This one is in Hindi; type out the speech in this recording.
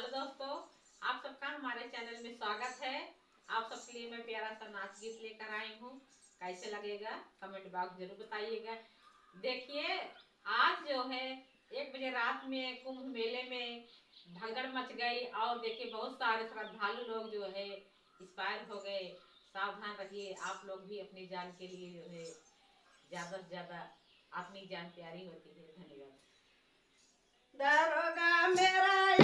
हेलो दोस्तों, आप सबका हमारे चैनल में स्वागत है। आप सबके लिए मैं प्यारा सा नाच गीत लेकर आई हूँ। कैसे लगेगा कमेंट बॉक्स जरूर बताइएगा। देखिए, आज जो है 1 बजे रात में कुंभ मेले में भगदड़ मच गई और देखिए बहुत सारे श्रद्धालु लोग जो है एक्सपायर हो गए। सावधान रहिए, आप लोग भी अपनी जान के लिए जो है ज्यादा से ज्यादा अपनी जान प्यारी होती है। धन्यवाद। दरोगा मेरा